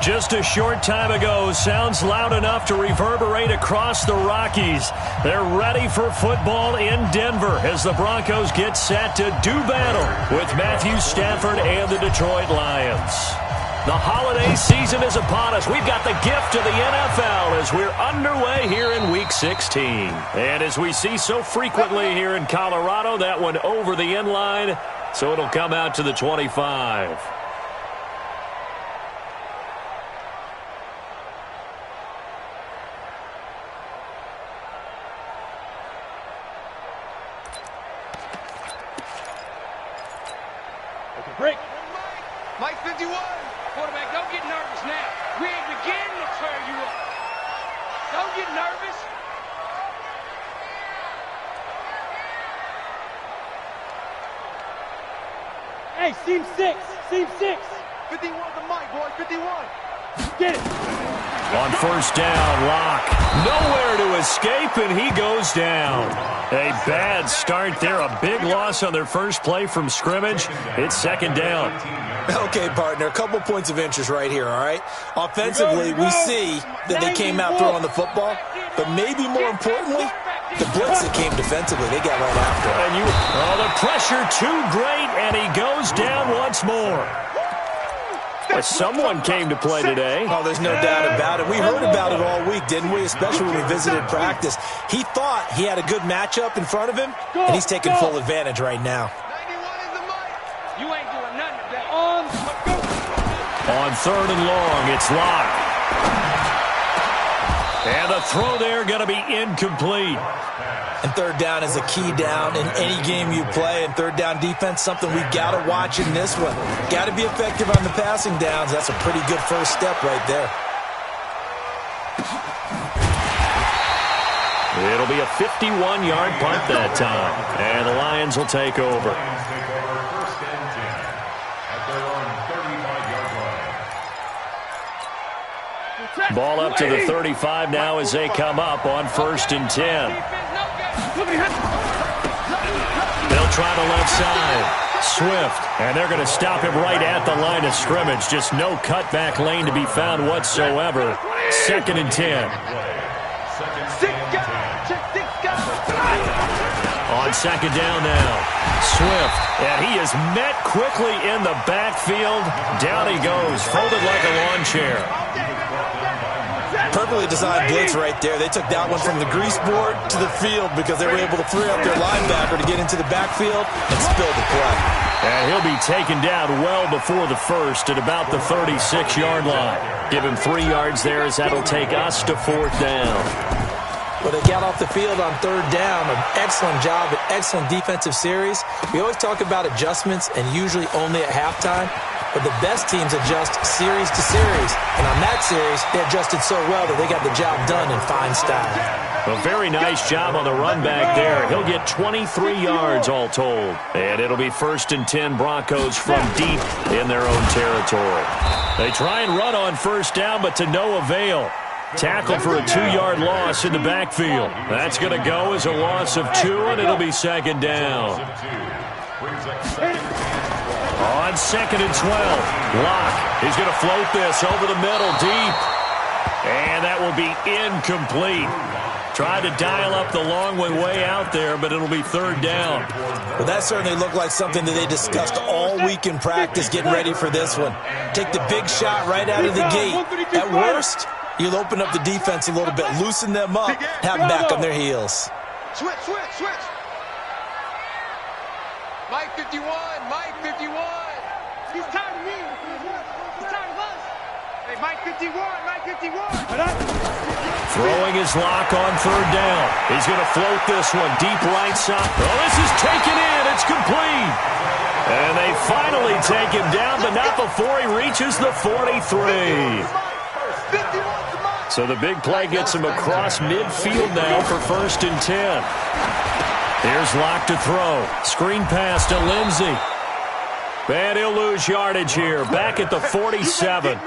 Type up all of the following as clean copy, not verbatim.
Just a short time ago, sounds loud enough to reverberate across the Rockies. They're ready for football in Denver as the Broncos get set to do battle with Matthew Stafford and the Detroit Lions. The holiday season is upon us. We've got the gift of the NFL as we're underway here in Week 16. And as we see so frequently here in Colorado, that one over the end line, so it'll come out to the 25. Break. Mike 51. Quarterback, don't get nervous now. We ain't beginning to tear you up. Don't get nervous. Hey, seam 6. Seam 6. 51 to Mike, boy. 51. Get it. On first down, Locke. Nowhere to escape, and he goes down. A bad start there. A big loss on their first play from scrimmage. It's second down. Okay, partner, a couple points of interest right here, all right? Offensively, we see that they came out throwing the football, but maybe more importantly, the blitz that came defensively, they got right after it. And the pressure too great, and he goes down once more. Well, someone came to play today. Oh, there's no doubt about it. We heard about it all week, didn't we? Especially when we visited practice. He thought he had a good matchup in front of him, and he's taking full advantage right now. 91 is the Mike. You ain't doing nothing today. On third and long, it's Locke. And the throw there going to be incomplete. And third down is a key down in any game you play. And third down defense, something we got to watch in this one. Got to be effective on the passing downs. That's a pretty good first step right there. It'll be a 51-yard punt that time. And the Lions will take over. Ball up to the 35 now as they come up on first and 10. They'll try the left side. Swift, and they're going to stop him right at the line of scrimmage. Just no cutback lane to be found whatsoever. Second and 10. On second down now. Swift, and he is met quickly in the backfield. Down he goes, folded like a lawn chair. Perfectly designed blitz right there. They took that one from the grease board to the field because they were able to free up their linebacker to get into the backfield and spill the play. And he'll be taken down well before the first at about the 36-yard line. Give him 3 yards there as that'll take us to fourth down. Well, they got off the field on third down. An excellent job, an excellent defensive series. We always talk about adjustments and usually only at halftime. But the best teams adjust series to series. And on that series, they adjusted so well that they got the job done in fine style. A very nice job on the run back there. He'll get 23 yards all told. And it'll be first and 10 Broncos from deep in their own territory. They try and run on first down, but to no avail. Tackled for a 2-yard loss in the backfield. That's going to go as a loss of 2, and it'll be second down. On second and 12, Locke is going to float this over the middle deep. And that will be incomplete. Tried to dial up the long way out there, but it'll be third down. Well, that certainly looked like something that they discussed all week in practice getting ready for this one. Take the big shot right out of the gate. At worst, you'll open up the defense a little bit, loosen them up, have them back on their heels. Switch. Mike 51, Mike 51. He's tired of me. He's tired of us. Hey, Mike 51, Mike 51. Throwing his Lock on third down. He's going to float this one deep right side. Oh, this is taken in. It's complete. And they finally take him down, but not before he reaches the 43. So the big play gets him across midfield now for first and 10. Here's Locke to throw. Screen pass to Lindsey. And he'll lose yardage here. Back at the 47.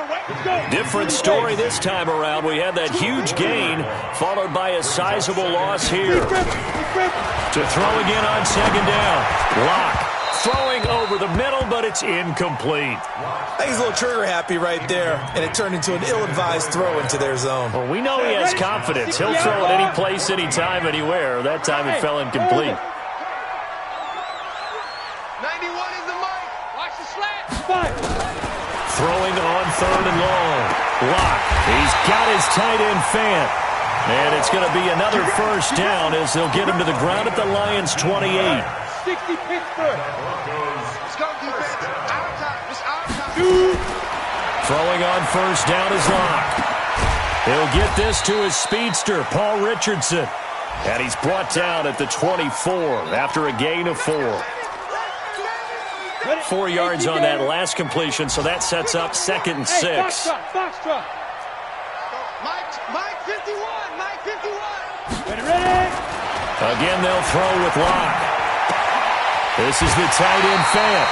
Different story this time around. We had that huge gain, followed by a sizable loss here. To throw again on second down. Locke throwing over the middle, but it's incomplete. I think he's a little trigger happy right there, and it turned into an ill-advised throw into their zone. Well, we know he has confidence. He'll throw at any place, anytime, anywhere. That time it fell incomplete. 91 is the mic. Watch the slant. Throwing on 3rd and long. Lock. He's got his tight end Fant. And it's going to be another first down as they'll get him to the ground at the Lions' 28. 60 Pittsburgh. Let's go, defense. Our time. It's our time. Throwing on first down is Lock. He'll get this to his speedster, Paul Richardson. And he's brought down at the 24 after a gain of 4. 4 yards on that last completion, so that sets up 2nd and 6. Foxtrot. Mike 51. Mike 51. Ready? Again, they'll throw with Lock. This is the tight end Fant.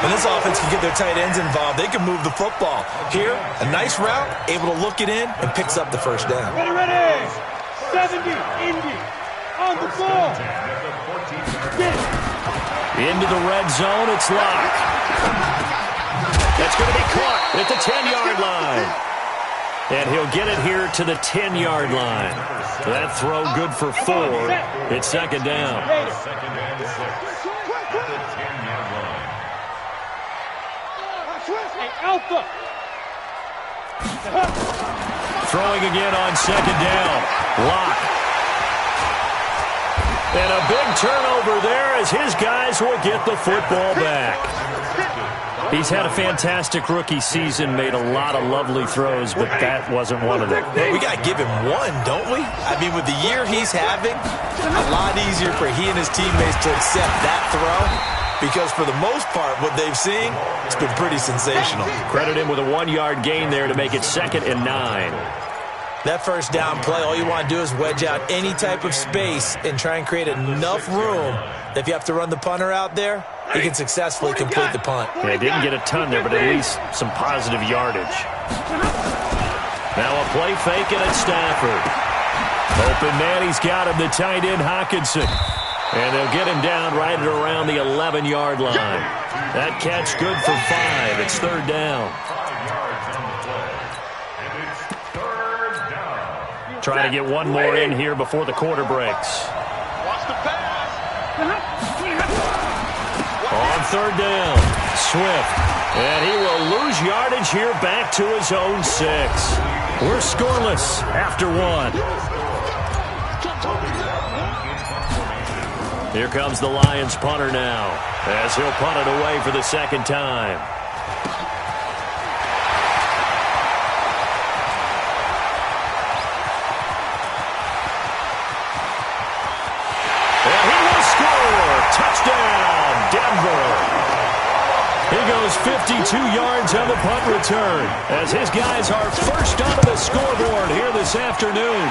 When this offense can get their tight ends involved, they can move the football. Here, a nice route, able to look it in, and picks up the first down. Ready. 70, Indy. On the ball. Get it. Into the red zone, it's Lock. That's going to be caught at the 10-yard line. And he'll get it here to the 10-yard line. That throw good for 4. It's 2nd down. Alpha. Throwing again on 2nd down. Lock. And a big turnover there as his guys will get the football back. He's had a fantastic rookie season, made a lot of lovely throws, but that wasn't one of them. Well, we got to give him one, don't we? I mean, with the year he's having, a lot easier for he and his teammates to accept that throw because for the most part, what they've seen, it's been pretty sensational. Credit him with a 1-yard gain there to make it 2nd and 9. That first down play, all you want to do is wedge out any type of space and try and create enough room that if you have to run the punter out there, he can successfully complete the punt. Yeah, didn't get a ton there, but at least some positive yardage. Now a play fake, and it's Stafford. Open man, he's got him, the tight end Hockenson. And they'll get him down right at around the 11-yard line. That catch good for 5. It's 3rd down. Trying to get one more in here before the quarter breaks. Watch the pass. On 3rd down, Swift. And he will lose yardage here back to his own 6. We're scoreless after 1. Here comes the Lions punter now as he'll punt it away for the 2nd time. Touchdown, Denver. He goes 52 yards on the punt return as his guys are first onto the scoreboard here this afternoon.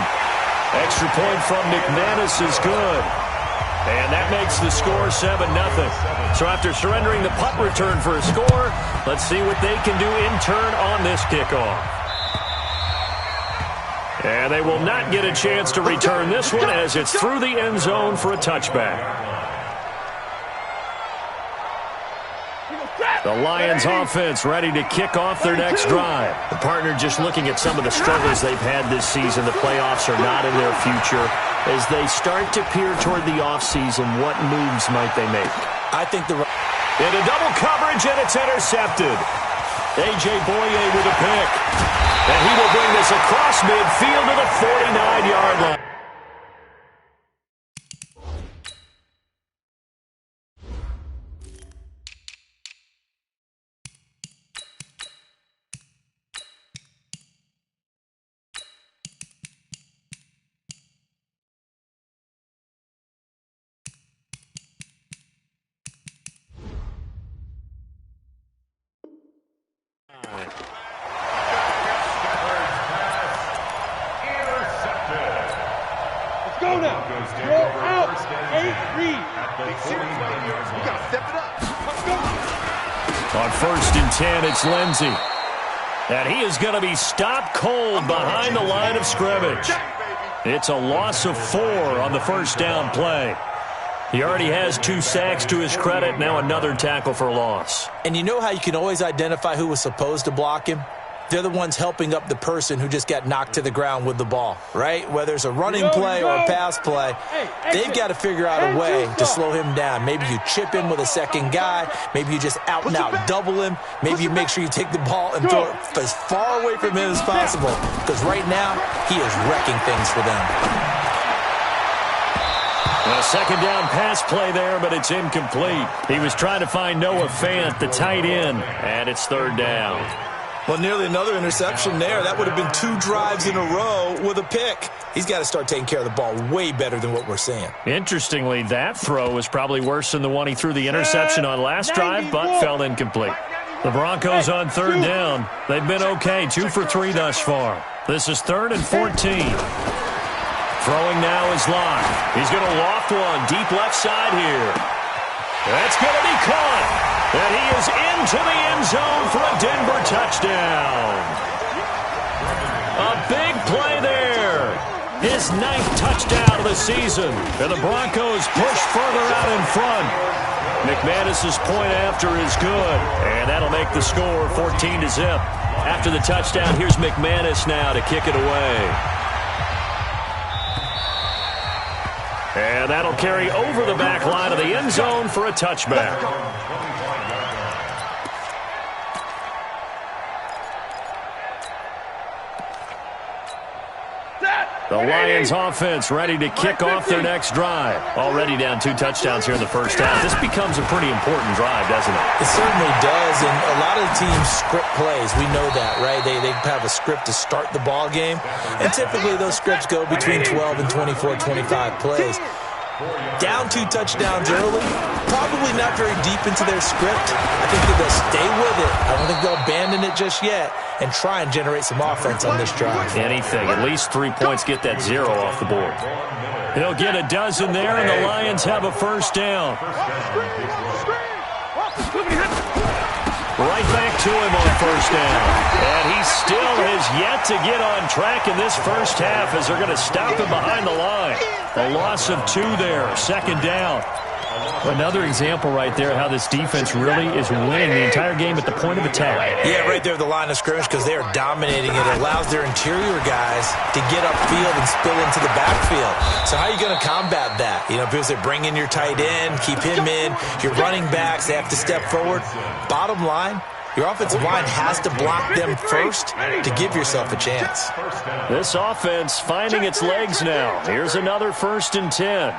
Extra point from McManus is good. And that makes the score 7-0. So after surrendering the punt return for a score, let's see what they can do in turn on this kickoff. And they will not get a chance to return this one as it's through the end zone for a touchback. The Lions offense ready to kick off their next drive. The partner just looking at some of the struggles they've had this season. The playoffs are not in their future. As they start to peer toward the offseason, what moves might they make? I think the... Into double coverage, and it's intercepted. A.J. Boye with a pick. And he will bring this across midfield to the 49-yard line. Go now. Roll out. 8 read. You got to step it up. Let's go. On 1st and 10, it's Lindsey. And he is going to be stopped cold behind the line of scrimmage. It's a loss of 4 on the first down play. He already has 2 sacks to his credit. Now another tackle for loss. And you know how you can always identify who was supposed to block him? They're the ones helping up the person who just got knocked to the ground with the ball, right? Whether it's a running play or a pass play, they've got to figure out a way to slow him down. Maybe you chip him with a second guy. Maybe you just out-and-out double him. Maybe you make sure you take the ball and throw it as far away from him as possible, because right now he is wrecking things for them. A second down pass play there, but it's incomplete. He was trying to find Noah Fant, the tight end, and it's 3rd down. Well, nearly another interception there. That would have been 2 drives in a row with a pick. He's got to start taking care of the ball way better than what we're seeing. Interestingly, that throw was probably worse than the one he threw the interception on last drive, but fell incomplete. The Broncos on 3rd down. They've been okay, 2 for 3 thus far. This is 3rd and 14. Throwing now is Locke. He's going to loft one deep left side here. That's going to be caught. And he is into the end zone for a Denver touchdown. A big play there. His 9th touchdown of the season. And the Broncos push further out in front. McManus's point after is good. And that'll make the score 14-0. After the touchdown, here's McManus now to kick it away. And that'll carry over the back line of the end zone for a touchback. The Lions offense ready to kick off their next drive. Already down 2 touchdowns here in the first half. This becomes a pretty important drive, doesn't it? It certainly does, and a lot of the teams script plays. We know that, right? They have a script to start the ball game, and typically those scripts go between 12 and 24, 25 plays. Down 2 touchdowns early, probably not very deep into their script. I think that they'll stay with it. I don't think they'll abandon it just yet and try and generate some offense on this drive. Anything, at least 3 points, get that 0 off the board. He'll get a dozen there, and the Lions have a first down. Right back to him on first down. And he still has yet to get on track in this first half as they're going to stop him behind the line. A loss of 2 there, 2nd down. Another example right there how this defense really is winning the entire game at the point of attack. Yeah, right there at the line of scrimmage because they are dominating it. It allows their interior guys to get upfield and spill into the backfield. So how are you going to combat that? You know, because they bring in your tight end, keep him in. Your running backs, they have to step forward. Bottom line, your offensive line has to block them first to give yourself a chance. This offense finding its legs now. Here's another 1st and 10.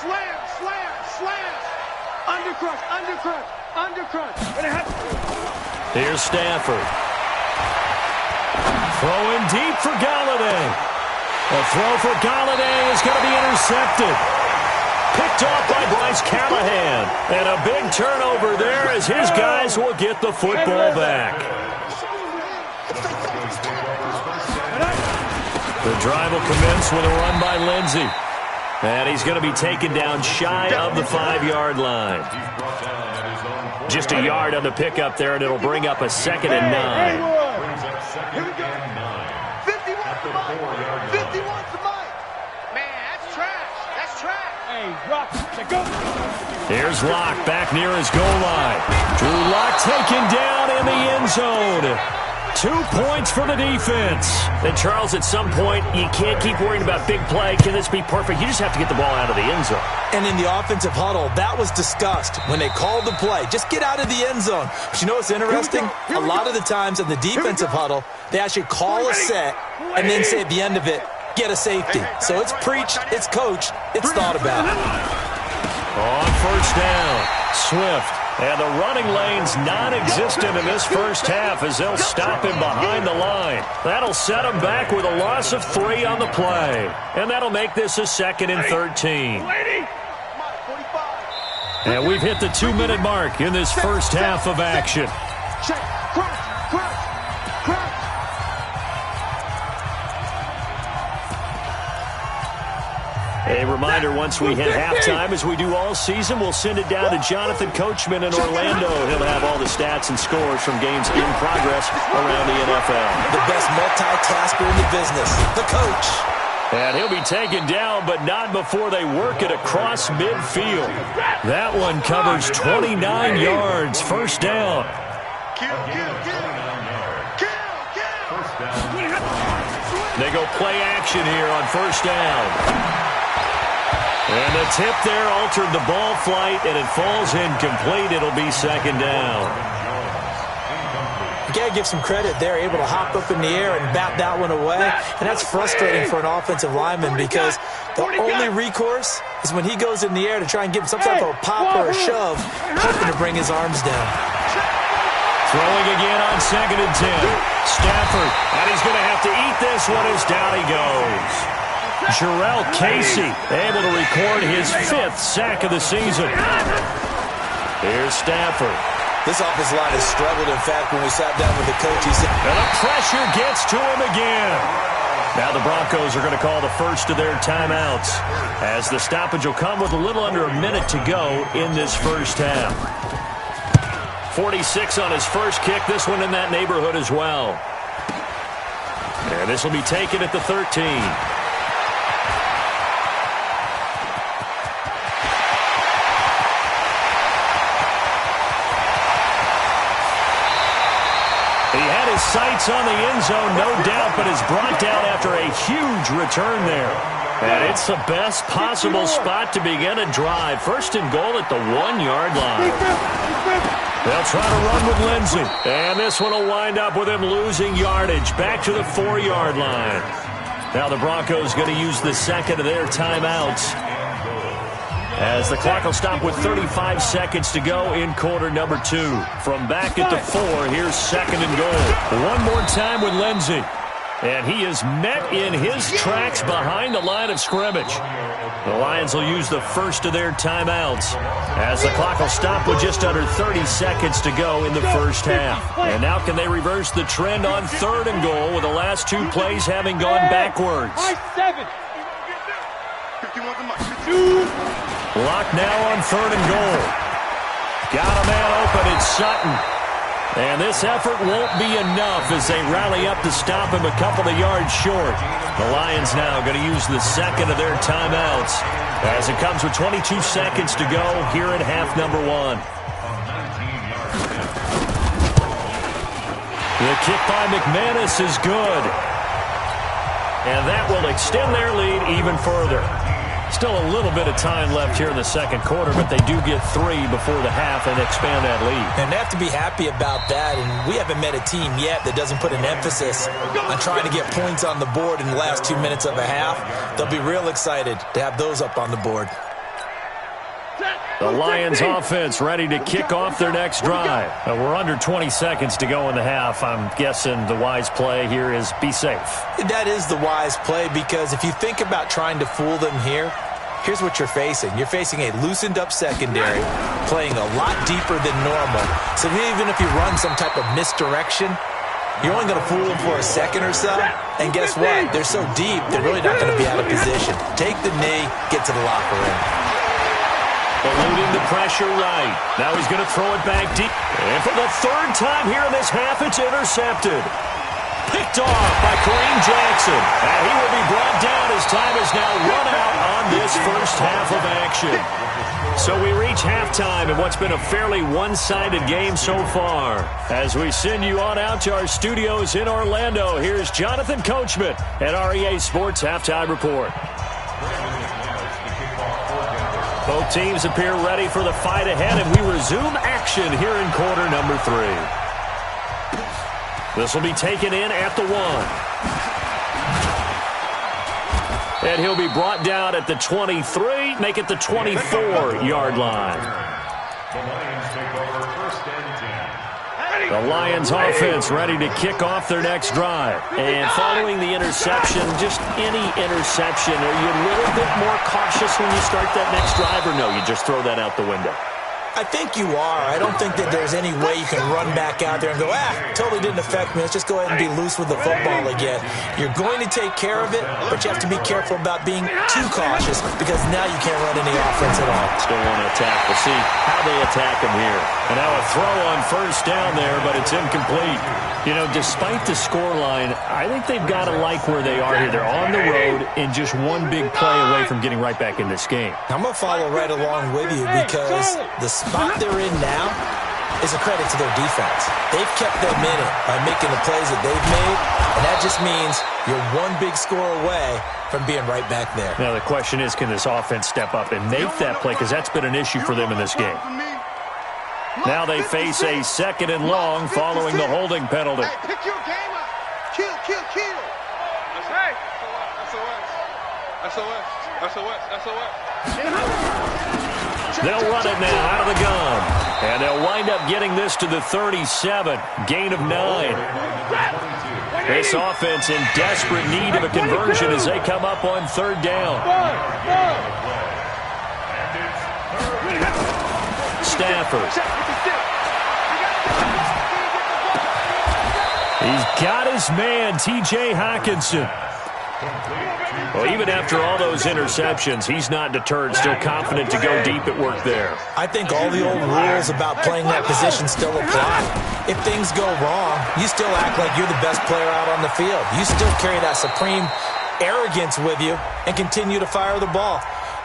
Slam, slam, slam. Undercrush, undercrush, undercrush. Here's Stafford. Throwing deep for Galladay. A throw for Galladay is going to be intercepted. Picked off by Bryce Callahan. And a big turnover there as his guys will get the football back. The drive will commence with a run by Lindsey. And he's going to be taken down shy of the 5-yard line. Just a yard on the pickup there, and it'll bring up a 2nd and 9. Here we go. 51 to Mike. 51 to Mike. Man, that's trash. That's trash. Hey, Rock, go. Here's Locke back near his goal line. Drew Lock taken down in the end zone. 2 points for the defense. And, Charles, at some point, you can't keep worrying about big play. Can this be perfect? You just have to get the ball out of the end zone. And in the offensive huddle, that was discussed when they called the play. Just get out of the end zone. But you know what's interesting? A lot of the times in the defensive huddle, they actually call a set and then say at the end of it, get a safety. So it's preached, it's coached, it's thought about. On first down, Swift. And the running lane's non-existent in this first half as they'll stop him behind the line. That'll set him back with a loss of 3 on the play. And that'll make this a 2nd and 13. And we've hit the 2-minute mark in this first half of action. Check. Cross, cross, cross. A reminder, once we hit halftime, as we do all season, we'll send it down to Jonathan Coachman in Orlando. He'll have all the stats and scores from games in progress around the NFL. The best multitasker in the business, the coach. And he'll be taken down, but not before they work it across midfield. That one covers 29 yards. First down. They go play action here on first down. And the tip there altered the ball flight, and it falls incomplete. It'll be second down. You got to give some credit. They're able to hop up in the air and bat that one away. And that's frustrating for an offensive lineman because the only recourse is when he goes in the air to try and give him some type of a pop or a shove, hoping to bring his arms down. Throwing again on 2nd and 10. Stafford, and he's going to have to eat this one as down he goes. Jarrell Casey able to record his 5th sack of the season. Here's Stafford. This offensive line has struggled. In fact, when we sat down with the coach, he said... And the pressure gets to him again. Now the Broncos are going to call the first of their timeouts, as the stoppage will come with a little under a minute to go in this first half. 46 on his first kick. This one in that neighborhood as well. And this will be taken at the 13. Sights on the end zone, no doubt, but is brought down after a huge return there. And it's the best possible spot to begin a drive. First and goal at the 1-yard line. They'll try to run with Lindsey. And this one will wind up with him losing yardage. Back to the 4-yard line. Now the Broncos going to use the second of their timeouts, as the clock will stop with 35 seconds to go in quarter number 2. From back at the 4, here's 2nd and goal. One more time with Lindsey. And he is met in his tracks behind the line of scrimmage. The Lions will use the first of their timeouts, as the clock will stop with just under 30 seconds to go in the first half. And now can they reverse the trend on 3rd and goal, with the last 2 plays having gone backwards? Locked now on 3rd and goal. Got a man open, it's Sutton. And this effort won't be enough as they rally up to stop him a couple of yards short. The Lions now going to use the second of their timeouts, as it comes with 22 seconds to go here at half number 1. The kick by McManus is good, and that will extend their lead even further. Still a little bit of time left here in the second quarter, but they do get 3 before the half and expand that lead. And they have to be happy about that, and we haven't met a team yet that doesn't put an emphasis on trying to get points on the board in the last 2 minutes of a half. They'll be real excited to have those up on the board. The Lions offense ready to kick off their next drive. We're under 20 seconds to go in the half. I'm guessing the wise play here is be safe. That is the wise play, because if you think about trying to fool them here, here's what you're facing. You're facing a loosened up secondary, playing a lot deeper than normal. So even if you run some type of misdirection, you're only going to fool them for a second or so. And guess what? They're so deep, they're really not going to be out of position. Take the knee, get to the locker room. Eluding the pressure right. Now he's going to throw it back deep. And for the 3rd time here in this half, it's intercepted. Picked off by Kareem Jackson. And he will be brought down as time is now run out on this first half of action. So we reach halftime in what's been a fairly one-sided game so far. As we send you on out to our studios in Orlando, here's Jonathan Coachman at REA Sports Halftime Report. Both teams appear ready for the fight ahead, and we resume action here in quarter number 3. This will be taken in at the 1. And he'll be brought down at the 23, make it the 24-yard line. The Lions offense ready to kick off their next drive. And following the interception, just any interception, are you a little bit more cautious when you start that next drive, or no, you just throw that out the window? I think you are. I don't think that there's any way you can run back out there and go, totally didn't affect me. Let's just go ahead and be loose with the football again. You're going to take care of it, but you have to be careful about being too cautious because now you can't run any offense at all. Still want to attack. We'll see how they attack him here. And now a throw on first down there, but it's incomplete. You know, despite the scoreline, I think they've got to like where they are here. They're on the road and just one big play away from getting right back in this game. I'm going to follow right along with you because the spot they're in now is a credit to their defense. They've kept them in it by making the plays that they've made, and that just means you're one big score away from being right back there. Now the question is, can this offense step up and make that play, because that's been an issue for them in this game. Now they face a 2nd and long following the holding penalty. Hey, pick your game up. Kill. That's right. SOS. They'll run it now out of the gun. And they'll wind up getting this to the 37. Gain of 9. This offense in desperate need of a conversion as they come up on 3rd down. Stafford. He's got his man, T.J. Hockenson. Well, even after all those interceptions, he's not deterred, still confident to go deep at work there. I think all the old rules about playing that position still apply. If things go wrong, you still act like you're the best player out on the field. You still carry that supreme arrogance with you and continue to fire the ball.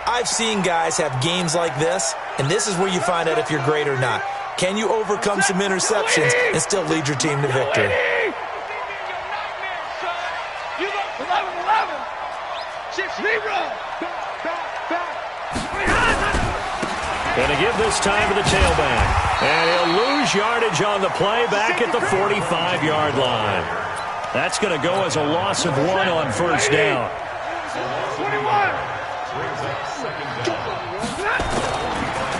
I've seen guys have games like this, and this is where you find out if you're great or not. Can you overcome some interceptions and still lead your team to victory? Going to give this time to the tailback. And he'll lose yardage on the play back at the 45-yard line. That's going to go as a loss of 1 on first down.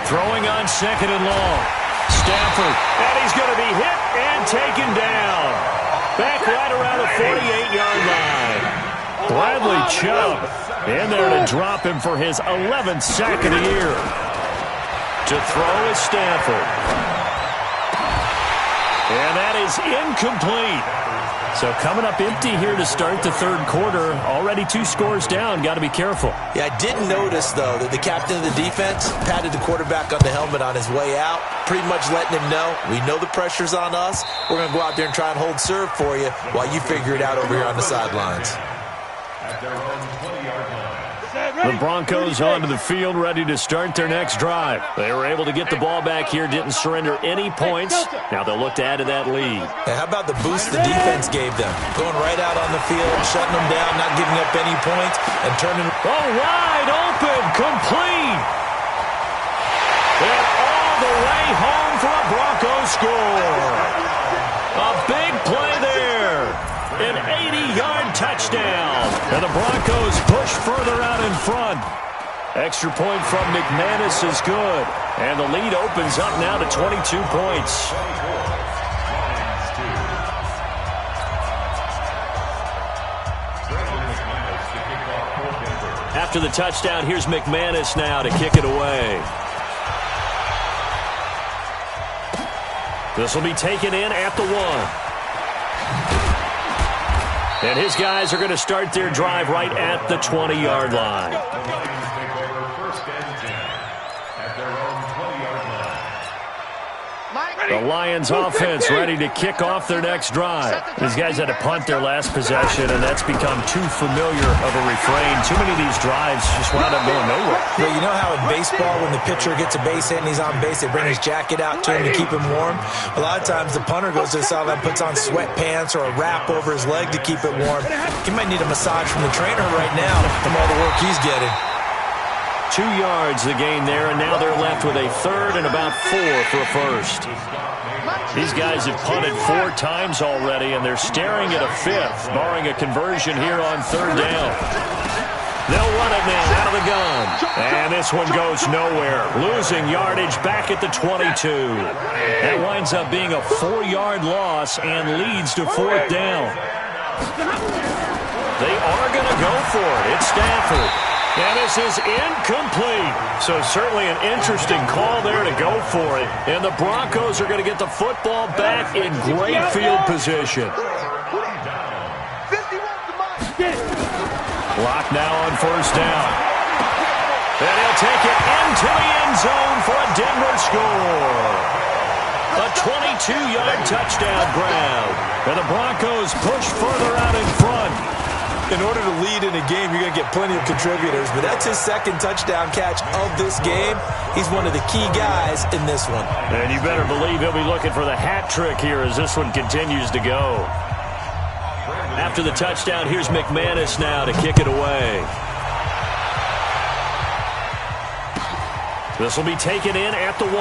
Throwing on 2nd and long. Stafford, and he's going to be hit and taken down. Back right around the 48-yard line. Bradley Chubb in there to drop him for his 11th sack of the year. To throw is Stafford. And that is incomplete. So coming up empty here to start the 3rd quarter. Already 2 scores down. Got to be careful. Yeah, I did notice, though, that the captain of the defense patted the quarterback on the helmet on his way out, pretty much letting him know, we know the pressure's on us. We're going to go out there and try and hold serve for you while you figure it out over here on the sidelines. The Broncos onto the field, ready to start their next drive. They were able to get the ball back here, didn't surrender any points. Now they'll look to add to that lead. Hey, how about the boost the defense gave them? Going right out on the field, shutting them down, not giving up any points, and turning... Oh, wide open, complete. And all the way home for a Broncos score. A big play there. An 80-yard touchdown. And the Broncos push further out in front. Extra point from McManus is good. And the lead opens up now to 22 points. After the touchdown, here's McManus now to kick it away. This will be taken in at the 1. And his guys are going to start their drive right at the 20-yard line. The Lions offense ready to kick off their next drive. These guys had to punt their last possession, and that's become too familiar of a refrain. Too many of these drives just wound up going nowhere. Well, you know how in baseball when the pitcher gets a base hit and he's on base, they bring his jacket out to him to keep him warm? A lot of times the punter goes to the sideline, puts on sweatpants or a wrap over his leg to keep it warm. He might need a massage from the trainer right now from all the work he's getting. 2 yards the gain there, and now they're left with a 3rd and about 4 for a first. These guys have punted 4 times already, and they're staring at a 5th, barring a conversion here on 3rd down. They'll run it now out of the gun. And this one goes nowhere. Losing yardage back at the 22. That winds up being a 4-yard loss and leads to 4th down. They are going to go for it. It's Stafford. And this is incomplete. So certainly an interesting call there to go for it. And the Broncos are going to get the football back in great field position. Clock now on first down. And he'll take it into the end zone for a Denver score. A 22-yard touchdown grab. And the Broncos push further out in front. In order to lead in a game, you're going to get plenty of contributors, but that's his second touchdown catch of this game. He's one of the key guys in this one. And you better believe he'll be looking for the hat trick here as this one continues to go. After the touchdown, here's McManus now to kick it away. This will be taken in at the 1.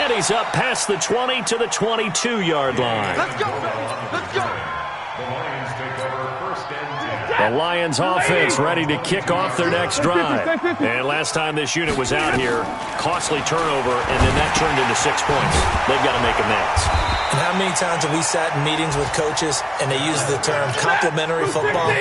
And he's up past the 20 to the 22-yard line. Let's go. Let's go. The Lions offense ready to kick off their next drive. And last time this unit was out here, costly turnover, and then that turned into 6 points. They've got to make amends. And how many times have we sat in meetings with coaches and they use the term complementary football?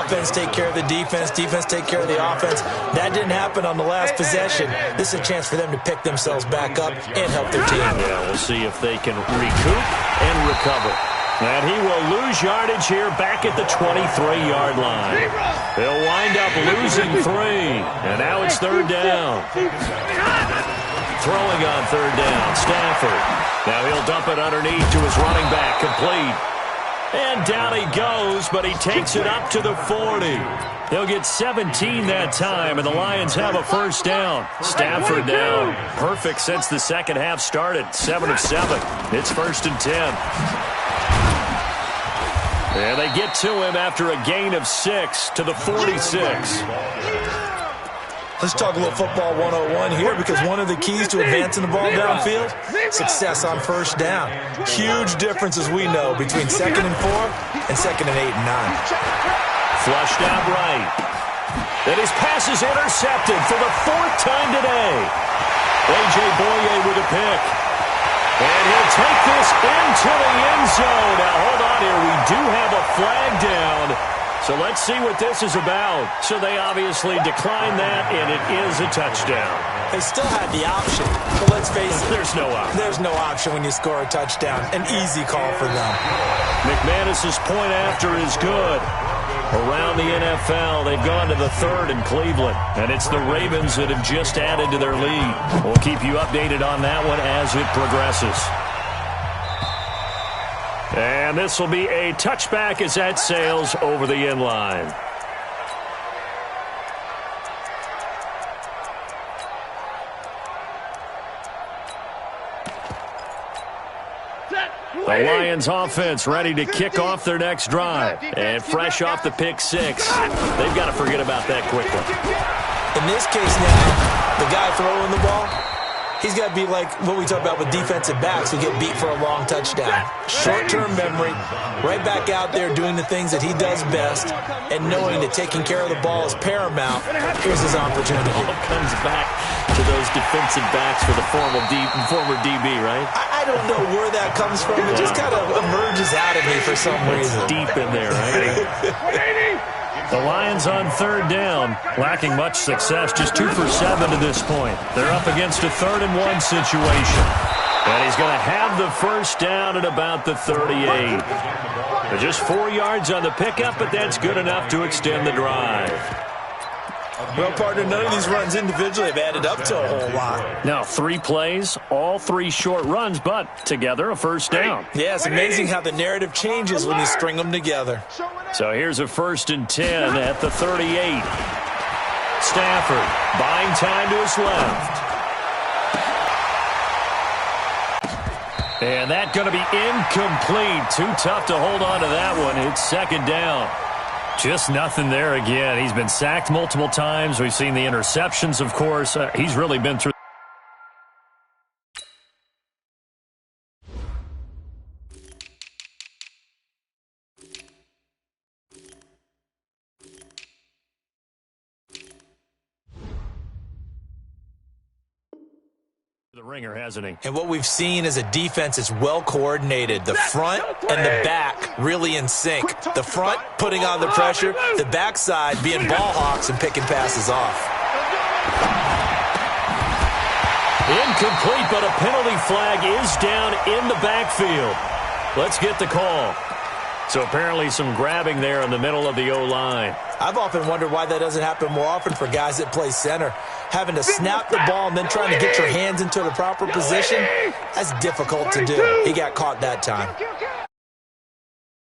Offense take care of the defense, defense take care of the offense. That didn't happen on the last possession. This is a chance for them to pick themselves back up and help their team. Yeah, we'll see if they can recoup and recover. And he will lose yardage here back at the 23-yard line. He'll wind up losing 3. And now it's third down. Throwing on third down, Stafford. Now he'll dump it underneath to his running back, complete. And down he goes, but he takes it up to the 40. They'll get 17 that time, and the Lions have a first down. Stafford down. Perfect since the second half started. 7 of 7. It's first and 10. And they get to him after a gain of 6 to the 46. Let's talk a little football 101 here, because one of the keys to advancing the ball downfield, success on first down. Huge difference, as we know, between 2nd and 4 and 2nd and 8 and 9. Flushed out right. And his pass is intercepted for the 4th time today. A.J. Boye with a pick. And he'll take this into the end zone. Now, hold on here. We do have a flag down. So let's see what this is about. So they obviously declined that, and it is a touchdown. They still had the option, but let's face it. There's no option. There's no option when you score a touchdown. An easy call for them. McManus's point after is good. Around the NFL, they've gone to the 3rd in Cleveland, and it's the Ravens that have just added to their lead. We'll keep you updated on that one as it progresses. And this will be a touchback as that sails over the end line. The Lions offense ready to kick off their next drive. And fresh off the pick 6, they've got to forget about that quickly. In this case now, the guy throwing the ball, he's got to be like what we talk about with defensive backs who get beat for a long touchdown. Short-term memory, right back out there doing the things that he does best, and knowing that taking care of the ball is paramount. Here's his opportunity. All comes back to those defensive backs for the former DB, right? I don't know where that comes from. It just kind of emerges out of me for some reason. It's deep in there, right? The Lions on third down, lacking much success, just 2 for 7 to this point. They're up against a 3rd and 1 situation. And he's going to have the first down at about the 38. They're just 4 yards on the pickup, but that's good enough to extend the drive. Well, partner, none of these runs individually have added up to a whole lot. Now, 3 plays, all 3 short runs, but together a first down. Yeah, it's amazing how the narrative changes when you string them together. So here's a 1st and 10 at the 38. Stafford buying time to his left. And that's going to be incomplete. Too tough to hold on to that one. It's 2nd down. Just nothing there again. He's been sacked multiple times. We've seen the interceptions, of course. He's really been through The ringer, hasn't he? And what we've seen is a defense is well coordinated. The front and the back really in sync. The front putting on the pressure, the backside being ball hawks and picking passes off. Incomplete, but a penalty flag is down in the backfield. Let's get the call. So apparently some grabbing there in the middle of the O-line. I've often wondered why that doesn't happen more often for guys that play center. Having to snap the ball and then trying to get your hands into the proper position, that's difficult to do. He got caught that time.